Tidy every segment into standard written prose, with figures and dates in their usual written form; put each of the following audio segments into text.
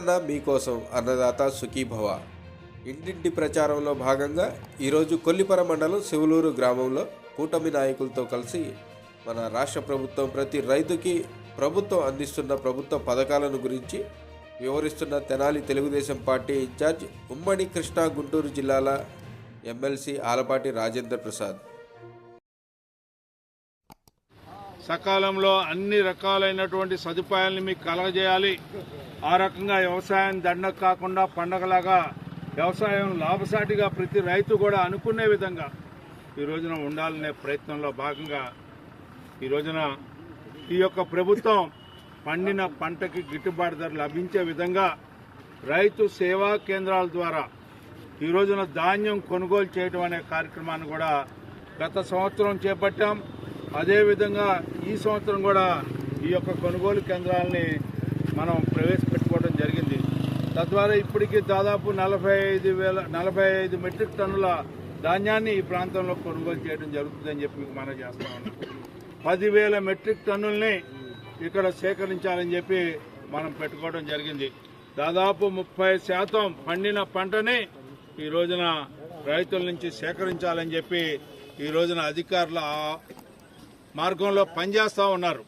జగనన్న మీకోసం అన్నదాత సుఖీభవ ఇంటింటి ప్రచారంలో భాగంగా ఈరోజు కొల్లిపర మండలం శివలూరు గ్రామంలో కూటమి నాయకులతో కలిసి మన రాష్ట్ర ప్రభుత్వం ప్రతి రైతుకి ప్రభుత్వం అందిస్తున్న ప్రభుత్వ పథకాలను గురించి వివరిస్తున్న తెనాలి తెలుగుదేశం పార్టీ ఇన్ఛార్జ్ ఉమ్మడి కృష్ణా గుంటూరు జిల్లాల ఎమ్మెల్సీ ఆలపాటి రాజేంద్ర ప్రసాద్. సకాలంలో అన్ని రకాలైనటువంటి సదుపాయాలను మీకు కలగజేయాలి. ఆ రకంగా వ్యవసాయం దండకు కాకుండా పండగలాగా వ్యవసాయం లాభసాటిగా ప్రతి రైతు కూడా అనుకునే విధంగా ఈ రోజున ఉండాలనే ప్రయత్నంలో భాగంగా ఈ రోజున ఈ యొక్క ప్రభుత్వం పండిన పంటకి గిట్టుబాటు ధర లభించే విధంగా రైతు సేవా కేంద్రాల ద్వారా ఈ రోజున ధాన్యం కొనుగోలు చేయడం అనే కార్యక్రమాన్ని కూడా గత సంవత్సరం చేపట్టాం. అదేవిధంగా ఈ సంవత్సరం కూడా ఈ యొక్క కొనుగోలు కేంద్రాలని మనం ప్రవేశపెట్టుకోవడం జరిగింది. తద్వారా ఇప్పటికీ దాదాపు 45 మెట్రిక్ టన్నుల ధాన్యాన్ని ఈ ప్రాంతంలో కొనుగోలు చేయడం జరుగుతుందని చెప్పి మీకు మనం చేస్తా ఉన్నాం. 10,000 మెట్రిక్ టన్నుల్ని ఇక్కడ సేకరించాలని చెప్పి మనం పెట్టుకోవడం జరిగింది. దాదాపు 30% పండిన పంటని ఈ రోజున రైతుల నుంచి సేకరించాలని చెప్పి ఈ రోజున అధికారుల మార్గంలో పనిచేస్తూ ఉన్నారు.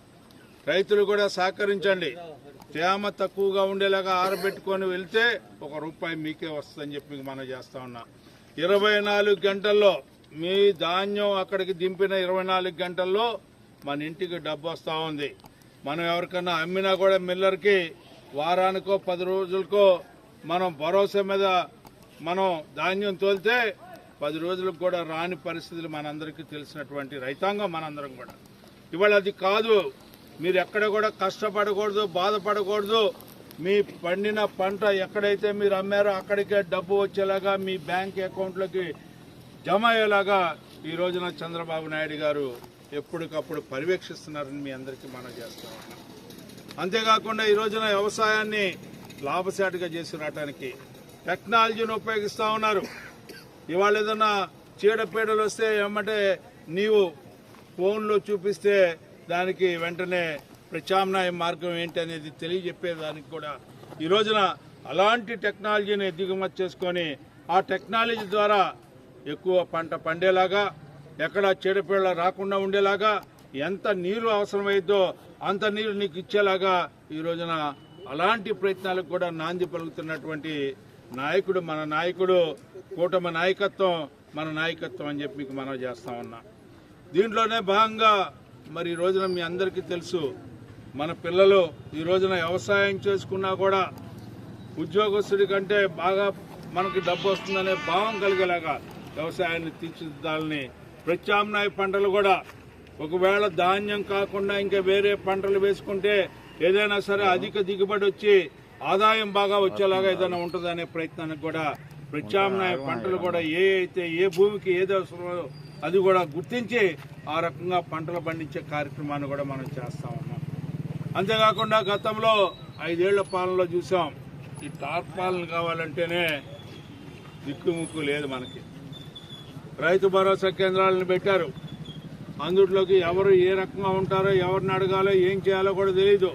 రైతులు కూడా సహకరించండి. తేమ తక్కువగా ఉండేలాగా ఆరబెట్టుకొని వెళ్తే ₹1 మీకే వస్తుందని చెప్పి మనం చేస్తా ఉన్నా. 24 గంటల్లో మీ ధాన్యం అక్కడికి దింపిన 24 గంటల్లో మన ఇంటికి డబ్బు వస్తూ ఉంది. మనం ఎవరికన్నా అమ్మినా కూడా మిల్లర్కి వారానికో 10 రోజులకో మనం భరోసా మీద మనం ధాన్యం తోలితే 10 రోజులకు కూడా రాని పరిస్థితులు మనందరికీ తెలిసినటువంటి రైతాంగం మనందరం కూడా. ఇవాళ అది కాదు, మీరు ఎక్కడ కూడా కష్టపడకూడదు, బాధపడకూడదు. మీ పండిన పంట ఎక్కడైతే మీరు అమ్మారో అక్కడికే డబ్బు వచ్చేలాగా మీ బ్యాంక్ అకౌంట్లోకి జమ అయ్యేలాగా ఈ రోజున చంద్రబాబు నాయుడు గారు ఎప్పటికప్పుడు పర్యవేక్షిస్తున్నారని మీ అందరికీ మనం చేస్తూ ఉన్నాం. అంతేకాకుండా ఈ రోజున వ్యవసాయాన్ని లాభసాటిగా చేసి రావడానికి టెక్నాలజీని ఉపయోగిస్తూ ఉన్నారు. ఇవాళ ఏదన్నా చీడపీడలు వస్తే ఏమంటే నీవు ఫోన్లో చూపిస్తే దానికి వెంటనే ప్రత్యామ్నాయ మార్గం ఏంటి అనేది తెలియజెప్పేదానికి కూడా ఈ రోజున అలాంటి టెక్నాలజీని దిగుమతి చేసుకొని ఆ టెక్నాలజీ ద్వారా ఎక్కువ పంట పండేలాగా, ఎక్కడ చీడపీడలు రాకుండా ఉండేలాగా, ఎంత నీరు అవసరమైద్దో అంత నీరు నీకు ఇచ్చేలాగా ఈ రోజున అలాంటి ప్రయత్నాలకు కూడా నాంది పలుకుతున్నటువంటి నాయకుడు మన నాయకుడు, కూటమి నాయకత్వం మన నాయకత్వం అని చెప్పి మీకు మనం చేస్తా ఉన్నాం. దీంట్లోనే భాగంగా మరి ఈ రోజున మీ అందరికీ తెలుసు, మన పిల్లలు ఈ రోజున వ్యవసాయం చేసుకున్నా కూడా ఉద్యోగస్తుడి కంటే బాగా మనకి డబ్బు వస్తుందనే భావం కలిగేలాగా వ్యవసాయాన్ని తీర్చిదిద్దాలని ప్రత్యామ్నాయ పంటలు కూడా ఒకవేళ ధాన్యం కాకుండా ఇంకా వేరే పంటలు వేసుకుంటే ఏదైనా సరే అధిక దిగుబడి వచ్చి ఆదాయం బాగా వచ్చేలాగా ఏదైనా ఉంటుందనే ప్రయత్నానికి కూడా ప్రత్యామ్నాయ పంటలు కూడా ఏ భూమికి ఏది అవసరమో అది కూడా గుర్తించి ఆ రకంగా పంటలు పండించే కార్యక్రమాన్ని కూడా మనం చేస్తా ఉన్నాం. అంతేకాకుండా గతంలో 5 ఏళ్ల పాలనలో చూసాం, ఈ టార్పాలన కావాలంటేనే దిక్కుముక్కు లేదు మనకి. రైతు భరోసా కేంద్రాలను పెట్టారు. అందులోకి ఎవరు ఏ రకంగా ఉంటారో, ఎవరిని అడగాలో, ఏం చేయాలో కూడా తెలియదు.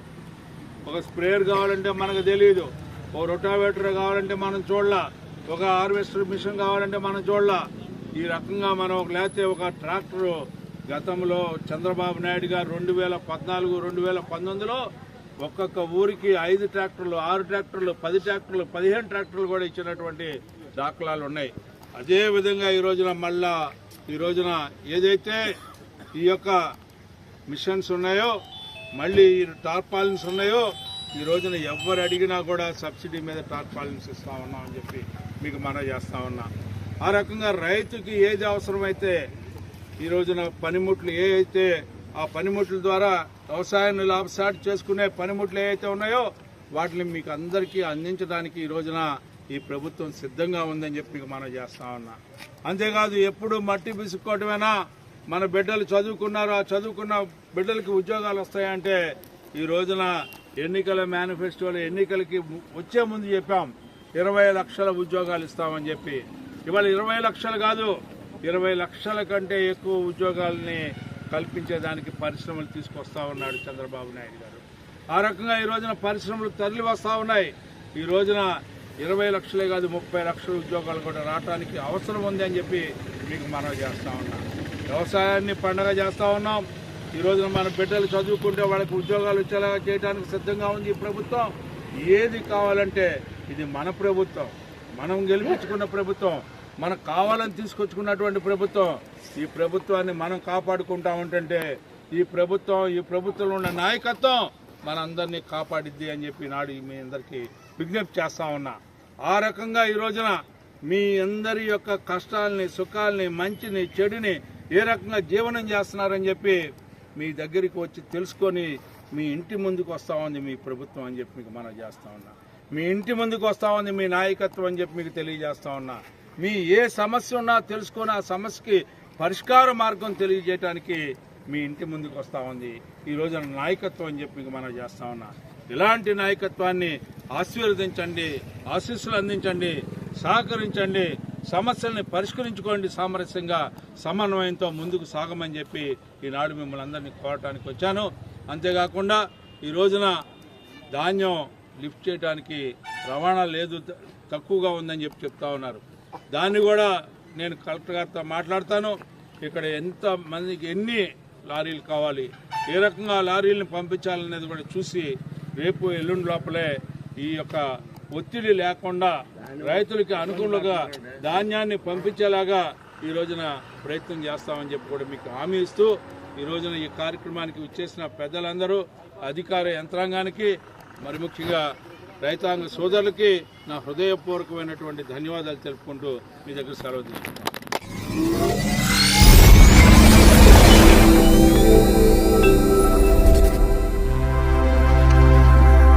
ఒక స్ప్రేయర్ కావాలంటే మనకు తెలియదు, ఒక రొటావేటర్ కావాలంటే మనం చూడలా, ఒక హార్వెస్టర్ మిషన్ కావాలంటే మనం చూడలా. ఈ రకంగా మనం లేకపోతే ఒక ట్రాక్టరు గతంలో చంద్రబాబు నాయుడు గారు 2014, 2019లో ఒక్కొక్క ఊరికి 5 ట్రాక్టర్లు, 6 ట్రాక్టర్లు, 10 ట్రాక్టర్లు, 15 ట్రాక్టర్లు కూడా ఇచ్చినటువంటి దాఖలాలు ఉన్నాయి. అదేవిధంగా ఈ రోజున మళ్ళా ఈ రోజున ఏదైతే ఈ యొక్క మిషన్స్ ఉన్నాయో, మళ్ళీ ఈ టార్పాలిన్స్ ఉన్నాయో, ఈ రోజున ఎవరు అడిగినా కూడా సబ్సిడీ మీద టార్పాలిన్స్ ఇస్తా ఉన్నామని చెప్పి మీకు మనం చేస్తా ఉన్నా. ఆ రకంగా రైతుకి ఏది అవసరమైతే ఈ రోజున పనిముట్లు ఏ అయితే ఆ పనిముట్ల ద్వారా వ్యవసాయాన్ని లాభసాటి చేసుకునే పనిముట్లు ఏవైతే ఉన్నాయో వాటిని మీకు అందరికీ అందించడానికి ఈ రోజున ఈ ప్రభుత్వం సిద్ధంగా ఉందని చెప్పి మీకు మనం చేస్తా ఉన్నా. అంతేకాదు ఎప్పుడు మట్టి బిసుకోవటమేనా, మన బిడ్డలు చదువుకున్నారు, ఆ చదువుకున్న బిడ్డలకి ఉద్యోగాలు వస్తాయంటే ఈ రోజున ఎన్నికల మేనిఫెస్టోలో ఎన్నికలకి వచ్చే ముందు చెప్పాం 20 లక్షల ఉద్యోగాలు ఇస్తామని చెప్పి. ఇవాళ 20 లక్షలు కాదు, 20 లక్షల కంటే ఎక్కువ ఉద్యోగాలని కల్పించేదానికి పరిశ్రమలు తీసుకొస్తా ఉన్నాడు చంద్రబాబు నాయుడు గారు. ఆ రకంగా ఈ రోజున పరిశ్రమలు తరలి వస్తా ఉన్నాయి. ఈ రోజున 20 లక్షలే కాదు 30 లక్షల ఉద్యోగాలు కూడా రావడానికి అవసరం ఉంది అని చెప్పి మీకు మనవి చేస్తూ ఉన్నాం. వ్యవసాయాన్ని పండగ చేస్తూ ఉన్నాం. ఈ రోజున మన బిడ్డలు చదువుకుంటే వాళ్ళకి ఉద్యోగాలు వచ్చేలాగా చేయడానికి సిద్ధంగా ఉంది ఈ ప్రభుత్వం. ఏది కావాలంటే ఇది మన ప్రభుత్వం, మనం గెలిపించుకున్న ప్రభుత్వం, మనకు కావాలని తీసుకొచ్చుకున్నటువంటి ప్రభుత్వం. ఈ ప్రభుత్వాన్ని మనం కాపాడుకుంటా ఉంటుంటే ఈ ప్రభుత్వంలో ఉన్న నాయకత్వం మనందరినీ కాపాడిద్ది అని చెప్పి నాడు మీ అందరికీ విజ్ఞప్తి చేస్తా ఉన్నా. ఆ రకంగా ఈ రోజున మీ అందరి యొక్క కష్టాలని, సుఖాలని, మంచిని, చెడుని ఏ రకంగా జీవనం చేస్తున్నారని చెప్పి మీ దగ్గరికి వచ్చి తెలుసుకొని మీ ఇంటి ముందుకు వస్తూ ఉంది మీ ప్రభుత్వం అని చెప్పి మీకు మనం చేస్తూ ఉన్నా. మీ ఇంటి ముందుకు వస్తూ ఉంది మీ నాయకత్వం అని చెప్పి మీకు తెలియజేస్తా ఉన్నా. మీ ఏ సమస్య ఉన్నా తెలుసుకొని ఆ సమస్యకి పరిష్కార మార్గం తెలియజేయడానికి మీ ఇంటి ముందుకు వస్తూ ఉంది ఈ రోజున నాయకత్వం అని చెప్పి మీకు మనం చేస్తా ఉన్నా. ఇలాంటి నాయకత్వాన్ని ఆశీర్వదించండి, ఆశీస్సులు అందించండి, సహకరించండి, సమస్యల్ని పరిష్కరించుకోండి, సామరస్యంగా సమన్వయంతో ముందుకు సాగమని చెప్పి ఈనాడు మిమ్మల్ని అందరినీ కోరటానికి వచ్చాను. అంతేకాకుండా ఈ రోజున ధాన్యం లిఫ్ట్ చేయడానికి రవాణా లేదు, తక్కువగా ఉందని చెప్పి చెప్తా ఉన్నారు. దాన్ని కూడా నేను కలెక్టర్ గారితో మాట్లాడతాను. ఇక్కడ ఎంత మందికి ఎన్ని లారీలు కావాలి, ఏ రకంగా లారీలను పంపించాలనేది కూడా చూసి రేపు ఎల్లుండి లోపలే ఈ యొక్క ఒత్తిడి లేకుండా రైతులకి అనుకూలంగా ధాన్యాన్ని పంపించేలాగా ఈ రోజున ప్రయత్నం చేస్తామని చెప్పి కూడా మీకు హామీ ఇస్తూ ఈ రోజున ఈ కార్యక్రమానికి వచ్చేసిన పెద్దలందరూ, అధికార యంత్రాంగానికి, మరి ముఖ్యంగా రైతాంగ సోదరులకి నా హృదయపూర్వకమైనటువంటి ధన్యవాదాలు తెలుపుకుంటూ మీ దగ్గర సెలవు తీసుకుంటాను.